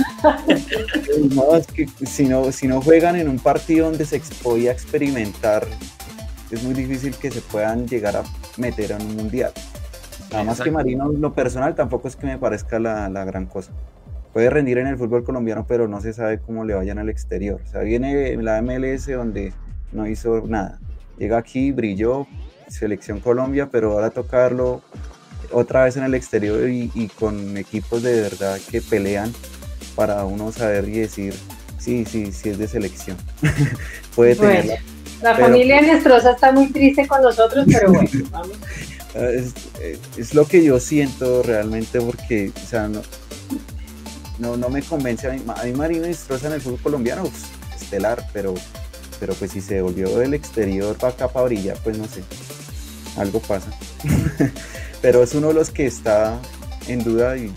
No, es que si no juegan en un partido donde se podía experimentar, es muy difícil que se puedan llegar a meter en un mundial. Nada más que Marino, lo personal, tampoco es que me parezca la gran cosa. Puede rendir en el fútbol colombiano, pero no se sabe cómo le vayan al exterior. O sea, viene la MLS donde no hizo nada. Llega aquí, brilló, Selección Colombia, pero ahora tocarlo otra vez en el exterior y con equipos de verdad que pelean para uno saber y decir, sí es de selección. Puede tenerla. La familia Nestroza está muy triste con nosotros, pero bueno, vamos. Es lo que yo siento realmente, porque, o sea, no me convence. A mí Marino Nestroza en el fútbol colombiano, estelar, pero pues si se volvió del exterior para acá para brillar, pues no sé, algo pasa. Pero es uno de los que está en duda y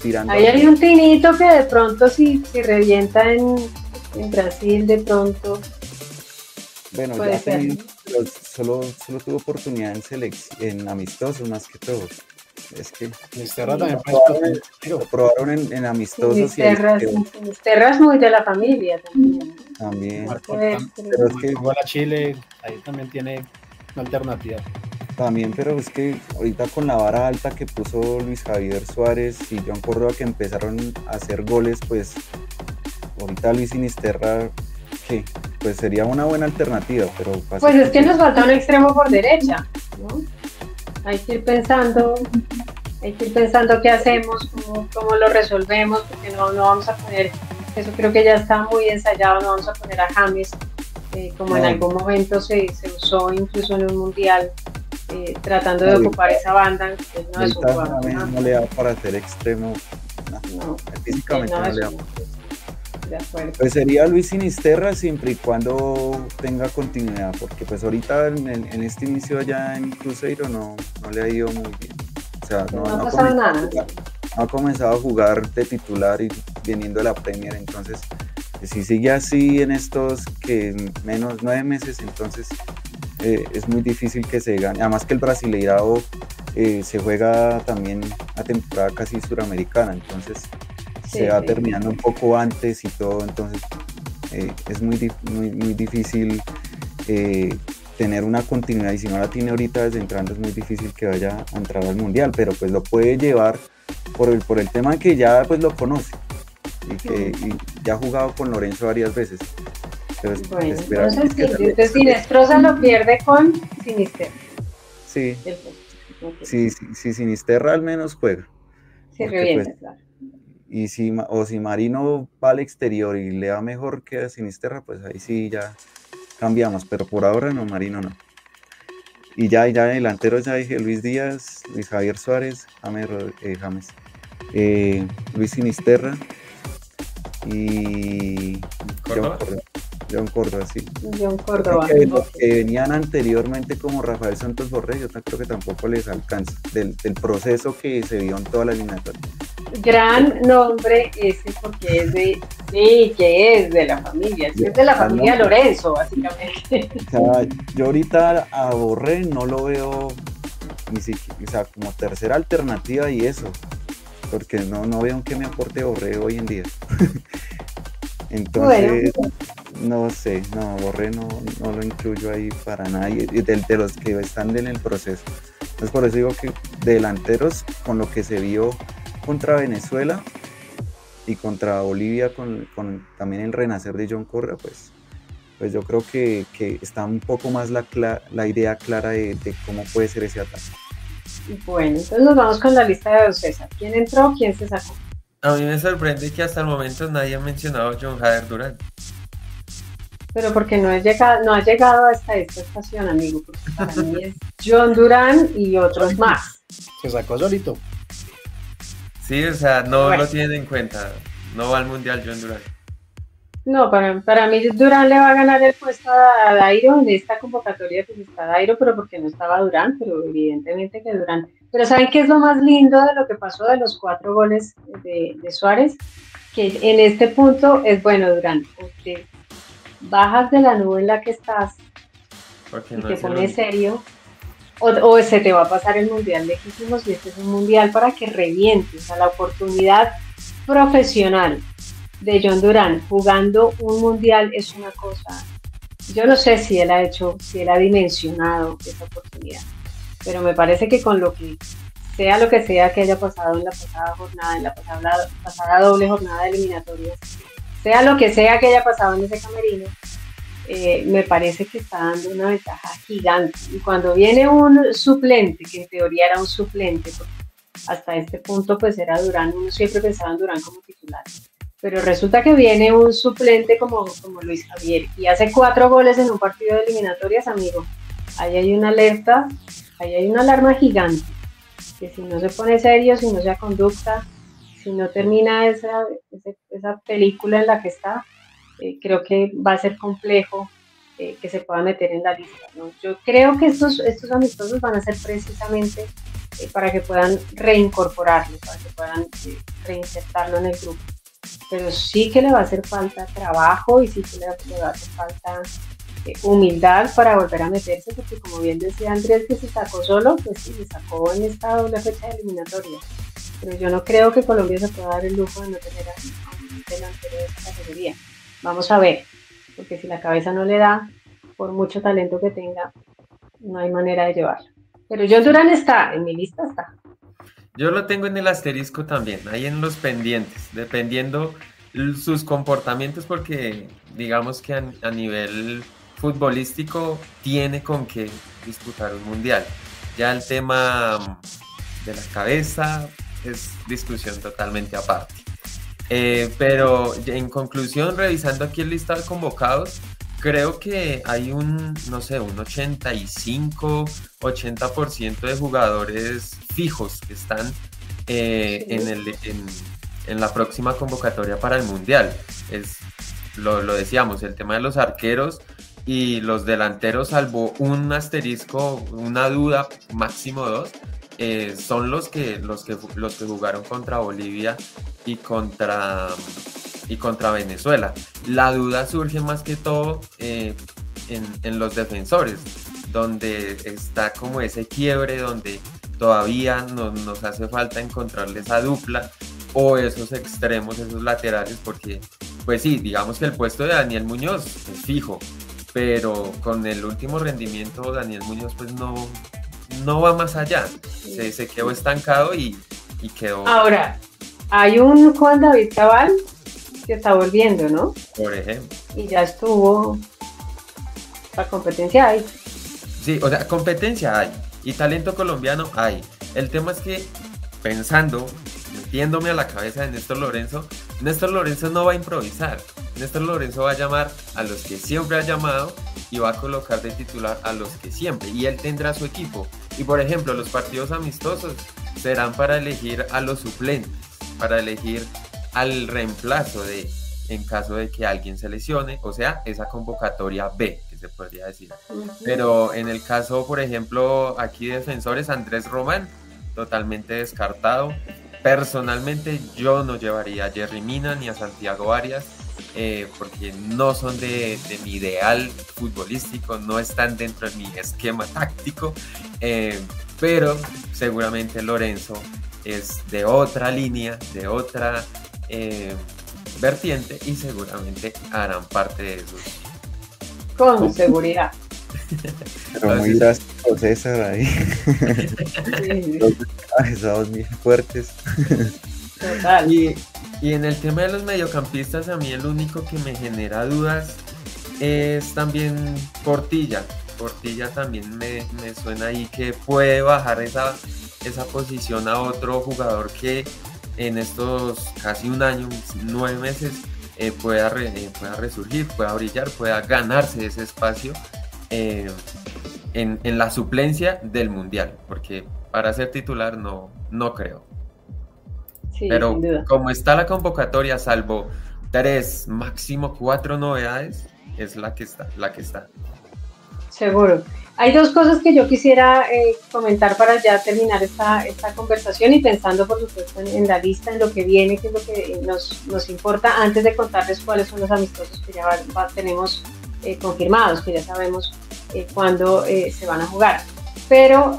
tirando. Ahí hay un tinito que de pronto si revienta en Brasil, de pronto. Bueno, ya solo tuvo oportunidad en amistosos más que todo. Es que Sinisterra también lo probaron en amistosos. Sinisterra es muy de la familia también. Pero es que igual a Chile, ahí también tiene una alternativa. También, pero es que ahorita con la vara alta que puso Luis Javier Suárez y John Córdoba, que empezaron a hacer goles, pues ahorita Luis Sinisterra, ¿qué? Pues sería una buena alternativa, pero... Pues es que nos falta un extremo por derecha, ¿no? Hay que ir pensando qué hacemos, cómo lo resolvemos, porque no vamos a poner, eso creo que ya está muy ensayado, no vamos a poner a James, como en algún momento se usó incluso en un mundial, tratando de ocupar esa banda. No le da para ser extremo, físicamente no le da. De acuerdo. Pues sería Luis Sinisterra siempre y cuando tenga continuidad, porque pues ahorita en este inicio allá en Cruzeiro no le ha ido muy bien. O sea, no ha comenzado a jugar de titular y viniendo de la Premier, entonces si sigue así en estos que menos 9 meses, entonces es muy difícil que se gane. Además que el Brasileirao se juega también a temporada casi suramericana, entonces se va terminando un poco antes y todo, entonces es muy difícil tener una continuidad, y si no la tiene ahorita desde entrando es muy difícil que vaya a entrar al mundial, pero pues lo puede llevar por el tema que ya pues lo conoce y ya ha jugado con Lorenzo varias veces. Entonces, bueno, entonces Sinisterra lo pierde con Sinisterra. Sí, si Sinisterra al menos juega. Se revienta, pues, claro. Y si Marino va al exterior y le va mejor que a Sinisterra, pues ahí sí ya cambiamos, pero por ahora no, Marino no. Y ya delanteros ya dije Luis Díaz, Luis Javier Suárez, James, Luis Sinisterra y John Córdoba, sí. John Córdoba. Los que venían anteriormente como Rafael Santos Borré, yo creo que tampoco les alcanza del proceso que se vio en toda la eliminatoria. Gran nombre ese, porque es de la familia, es de la familia Lorenzo, básicamente. O sea, yo ahorita a Borré no lo veo ni siquiera, o sea, como tercera alternativa y eso, porque no veo que me aporte Borré hoy en día. Entonces, no sé, Borré no lo incluyo ahí para nada, y de los que están en el proceso. Entonces por eso digo que delanteros, con lo que se vio contra Venezuela y contra Bolivia, con también el renacer de John Córdoba, pues yo creo que está un poco más la idea clara de cómo puede ser ese ataque. Bueno, entonces nos vamos con la lista de Don César. ¿Quién entró? ¿Quién se sacó? A mí me sorprende que hasta el momento nadie ha mencionado a John Jader Durán. Pero porque no ha llegado hasta esta estación, amigo, porque para mí es John Durán y otros más. Se sacó solito. Sí, o sea, no Bueno, lo tienen en cuenta. No va al Mundial John Durán. no, para mí Durán le va a ganar el puesto a Dairo en esta convocatoria, pues está Dairo, pero porque no estaba Durán, pero evidentemente que Durán. Pero ¿saben qué es lo más lindo de lo que pasó de los 4 goles de Suárez? Que en este punto es bueno, Durán, porque bajas de la nube en la que estás Porque y no te es el pones único. serio, o se te va a pasar el mundial lejísimos y este es un mundial para que revientes a la oportunidad profesional de John Durán jugando un mundial es una cosa. Yo no sé si él ha hecho, si él ha dimensionado esa oportunidad, pero me parece que con lo que sea que haya pasado en la pasada jornada, en la pasada doble jornada de eliminatorias, sea lo que sea que haya pasado en ese camerino, me parece que está dando una ventaja gigante. Y cuando viene un suplente, que en teoría era un suplente, porque hasta este punto pues era Durán, uno siempre pensaba en Durán como titular, pero resulta que viene un suplente como Luis Javier y hace 4 goles en un partido de eliminatorias, amigo. Ahí hay una alerta, ahí hay una alarma gigante, que si no se pone serio, si no se conducta, si no termina esa película en la que está, creo que va a ser complejo que se pueda meter en la lista, ¿no? Yo creo que estos amistosos van a ser precisamente para que puedan reincorporarlo, para que puedan reinsertarlo en el grupo. Pero sí que le va a hacer falta trabajo y sí que le va a hacer falta humildad para volver a meterse, porque como bien decía Andrés que se sacó solo, pues sí, se sacó en esta doble fecha de eliminatoria. Pero yo no creo que Colombia se pueda dar el lujo de no tener a un delantero de esa categoría. Vamos a ver, porque si la cabeza no le da, por mucho talento que tenga, no hay manera de llevarlo. Pero John Durán está, en mi lista está. Yo lo tengo en el asterisco también, ahí en los pendientes, dependiendo sus comportamientos, porque digamos que a nivel futbolístico tiene con qué disputar un mundial. Ya el tema de la cabeza es discusión totalmente aparte. Pero en conclusión, revisando aquí el listado de convocados, creo que hay no sé, un 85-80% de jugadores fijos que están en la próxima convocatoria para el Mundial. Lo decíamos, el tema de los arqueros y los delanteros, salvo un asterisco, una duda, máximo 2, son los que jugaron contra Bolivia y contra Venezuela. La duda surge más que todo en los defensores, donde está como ese quiebre, donde todavía nos hace falta encontrarle esa dupla o esos extremos, esos laterales, porque pues sí, digamos que el puesto de Daniel Muñoz es fijo, pero con el último rendimiento Daniel Muñoz pues no va más allá, se quedó estancado y quedó. Ahora, hay un Juan David Cabal que está volviendo, ¿no? Por ejemplo. Y ya estuvo, la competencia hay. Sí, o sea, competencia hay y talento colombiano hay. El tema es que metiéndome a la cabeza de Néstor Lorenzo no va a improvisar. Néstor Lorenzo va a llamar a los que siempre ha llamado y va a colocar de titular a los que siempre, y él tendrá su equipo. Y por ejemplo, los partidos amistosos serán para elegir a los suplentes, para elegir al reemplazo en caso de que alguien se lesione, o sea, esa convocatoria B, que se podría decir. Pero en el caso, por ejemplo, aquí defensores, Andrés Román, totalmente descartado. Personalmente yo no llevaría a Jerry Mina ni a Santiago Arias, porque no son de mi ideal futbolístico, no están dentro de mi esquema táctico, pero seguramente Lorenzo es de otra línea, de otra vertiente, y seguramente harán parte de esos. Con seguridad. Pero muy drástico, César, ahí. Sí. Los descabezados muy fuertes. Total. Y en el tema de los mediocampistas, a mí el único que me genera dudas es también Portilla. Portilla también me suena ahí que puede bajar esa posición a otro jugador que en estos casi un año, 9 meses, pueda resurgir, pueda brillar, pueda ganarse ese espacio en la suplencia del Mundial, porque para ser titular no creo. Sí, pero sin duda. como está la convocatoria, salvo 3, máximo 4 novedades, es la que está. Seguro. Hay dos cosas que yo quisiera comentar para ya terminar esta conversación y pensando, por supuesto, en la lista, en lo que viene, que es lo que nos importa, antes de contarles cuáles son los amistosos que ya tenemos confirmados, que ya sabemos cuándo se van a jugar. Pero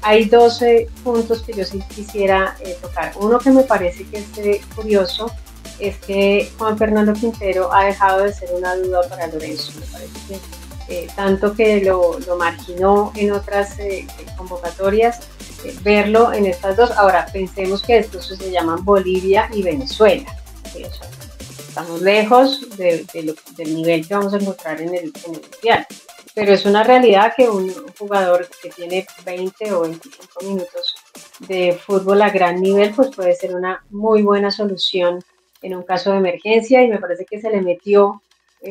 hay 12 puntos que yo sí quisiera tocar. Uno que me parece que es curioso es que Juan Fernando Quintero ha dejado de ser una duda para Lorenzo. Me parece que tanto que lo marginó en otras convocatorias, verlo en estas dos. Ahora, pensemos que estos se llaman Bolivia y Venezuela. O sea, estamos lejos del nivel que vamos a encontrar en el Mundial. Pero es una realidad que un jugador que tiene 20 o 25 minutos de fútbol a gran nivel, pues puede ser una muy buena solución en un caso de emergencia, y me parece que se le metió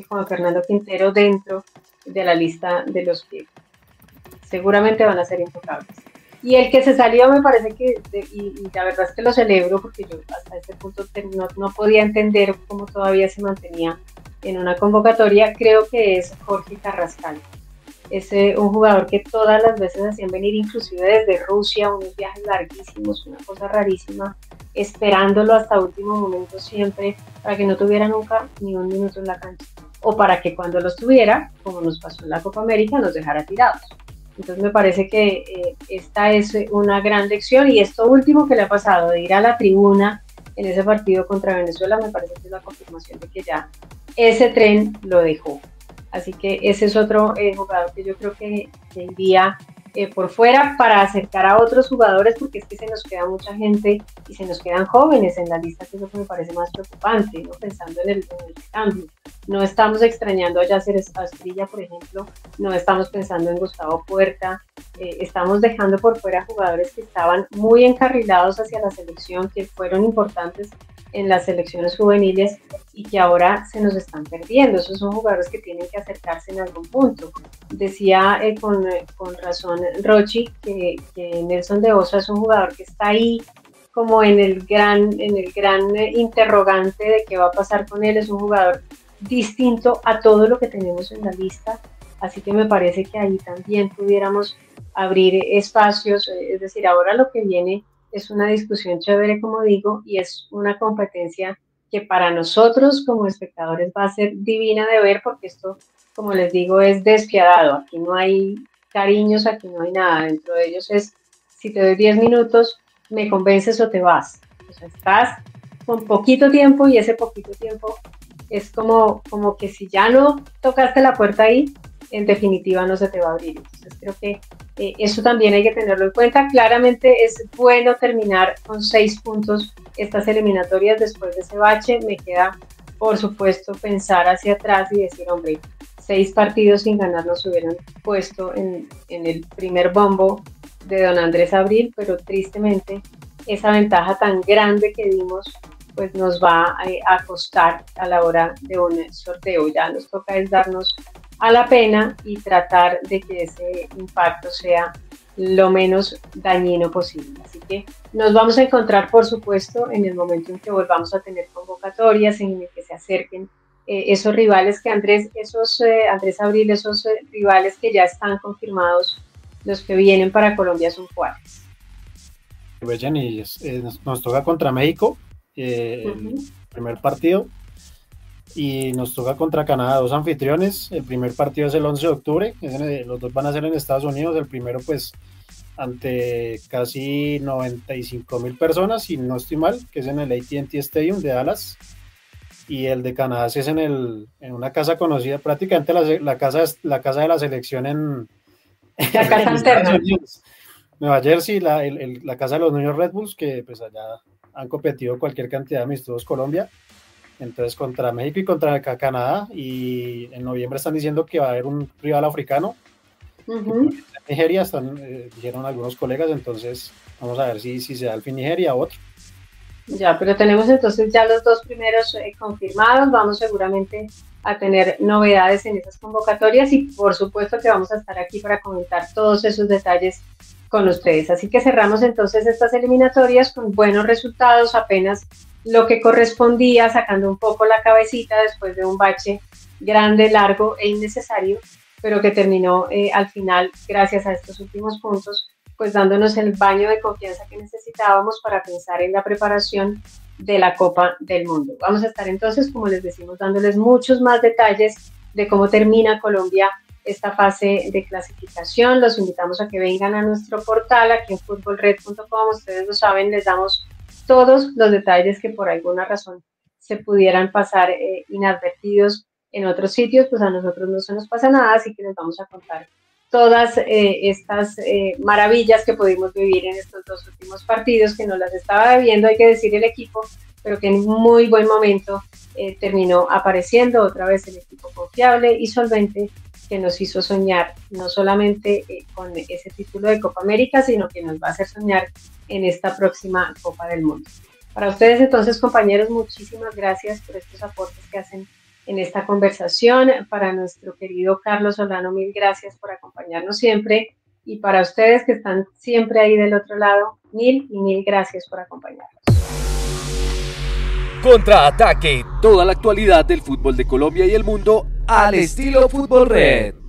Juan Fernando Quintero dentro de la lista de los que seguramente van a ser intocables. Y el que se salió me parece que, y la verdad es que lo celebro, porque yo hasta este punto no podía entender cómo todavía se mantenía en una convocatoria, creo que es Jorge Carrascal. Es un jugador que todas las veces hacían venir, inclusive desde Rusia, unos viajes larguísimos, una cosa rarísima, esperándolo hasta último momento siempre, para que no tuviera nunca ni un minuto en la cancha, o para que cuando los tuviera, como nos pasó en la Copa América, nos dejara tirados. Entonces me parece que esta es una gran lección, y esto último que le ha pasado, de ir a la tribuna en ese partido contra Venezuela, me parece que es la confirmación de que ya ese tren lo dejó. Así que ese es otro jugador que yo creo que iría por fuera para acercar a otros jugadores, porque es que se nos queda mucha gente y se nos quedan jóvenes en la lista, que es lo que me parece más preocupante, ¿no? Pensando en el cambio. No estamos extrañando a Yasser Asprilla, por ejemplo, no estamos pensando en Gustavo Puerta, estamos dejando por fuera jugadores que estaban muy encarrilados hacia la selección, que fueron importantes en las selecciones juveniles y que ahora se nos están perdiendo. Esos son jugadores que tienen que acercarse en algún punto. Decía con razón Rochi que Nelson de Osa es un jugador que está ahí como en el gran interrogante de qué va a pasar con él. Es un jugador distinto a todo lo que tenemos en la lista, así que me parece que ahí también pudiéramos abrir espacios. Es decir, ahora lo que viene es una discusión chévere, como digo, y es una competencia que para nosotros como espectadores va a ser divina de ver, porque esto, como les digo, es despiadado. Aquí no hay cariños, aquí no hay nada. Dentro de ellos es, si te doy 10 minutos, me convences o te vas. O sea, estás con poquito tiempo, y ese poquito tiempo es como que si ya no tocaste la puerta ahí, en definitiva no se te va a abrir. Entonces creo que eso también hay que tenerlo en cuenta. Claramente es bueno terminar con 6 puntos estas eliminatorias después de ese bache. Me queda, por supuesto, pensar hacia atrás y decir, hombre, 6 partidos sin ganar nos hubieran puesto en el primer bombo de don Andrés Abril, pero tristemente esa ventaja tan grande que dimos pues nos va a costar a la hora de un sorteo. Ya nos toca es darnos a la pena y tratar de que ese impacto sea lo menos dañino posible. Así que nos vamos a encontrar, por supuesto, en el momento en que volvamos a tener convocatorias, en el que se acerquen esos rivales que Andrés Abril, esos rivales que ya están confirmados, los que vienen para Colombia son cuáles. Pues Jenny, nos toca contra México, el primer partido, y nos toca contra Canadá, 2 anfitriones. El primer partido es el 11 de octubre, los dos van a ser en Estados Unidos. El primero pues ante casi 95,000 personas, si no estoy mal, que es en el AT&T Stadium de Dallas, y el de Canadá sí es en una casa conocida, prácticamente la casa de la selección en la casa alterna, Nueva Jersey, la casa de los New York Red Bulls, que pues allá han competido cualquier cantidad de amistosos Colombia. Entonces contra México y contra Canadá, y en noviembre están diciendo que va a haber un rival africano. Nigeria, dijeron algunos colegas, entonces vamos a ver si se da al fin Nigeria o otro. Ya, pero tenemos entonces ya los 2 primeros confirmados. Vamos seguramente a tener novedades en esas convocatorias, y por supuesto que vamos a estar aquí para comentar todos esos detalles con ustedes. Así que cerramos entonces estas eliminatorias con buenos resultados, apenas lo que correspondía, sacando un poco la cabecita después de un bache grande, largo e innecesario, pero que terminó al final, gracias a estos últimos puntos, pues dándonos el baño de confianza que necesitábamos para pensar en la preparación de la Copa del Mundo. Vamos a estar entonces, como les decimos, dándoles muchos más detalles de cómo termina Colombia esta fase de clasificación. Los invitamos a que vengan a nuestro portal aquí en futbolred.com. Ustedes lo saben, les damos todos los detalles que por alguna razón se pudieran pasar inadvertidos en otros sitios, pues a nosotros no se nos pasa nada, así que les vamos a contar todas estas maravillas que pudimos vivir en estos dos últimos partidos, que nos las estaba debiendo, hay que decir, el equipo, pero que en un muy buen momento terminó apareciendo otra vez el equipo confiable y solvente que nos hizo soñar no solamente con ese título de Copa América, sino que nos va a hacer soñar en esta próxima Copa del Mundo. Para ustedes entonces, compañeros, muchísimas gracias por estos aportes que hacen en esta conversación. Para nuestro querido Carlos Solano, mil gracias por acompañarnos siempre, y para ustedes que están siempre ahí del otro lado, mil y mil gracias por acompañarnos. Contraataque, toda la actualidad del fútbol de Colombia y el mundo al estilo Fútbol Red.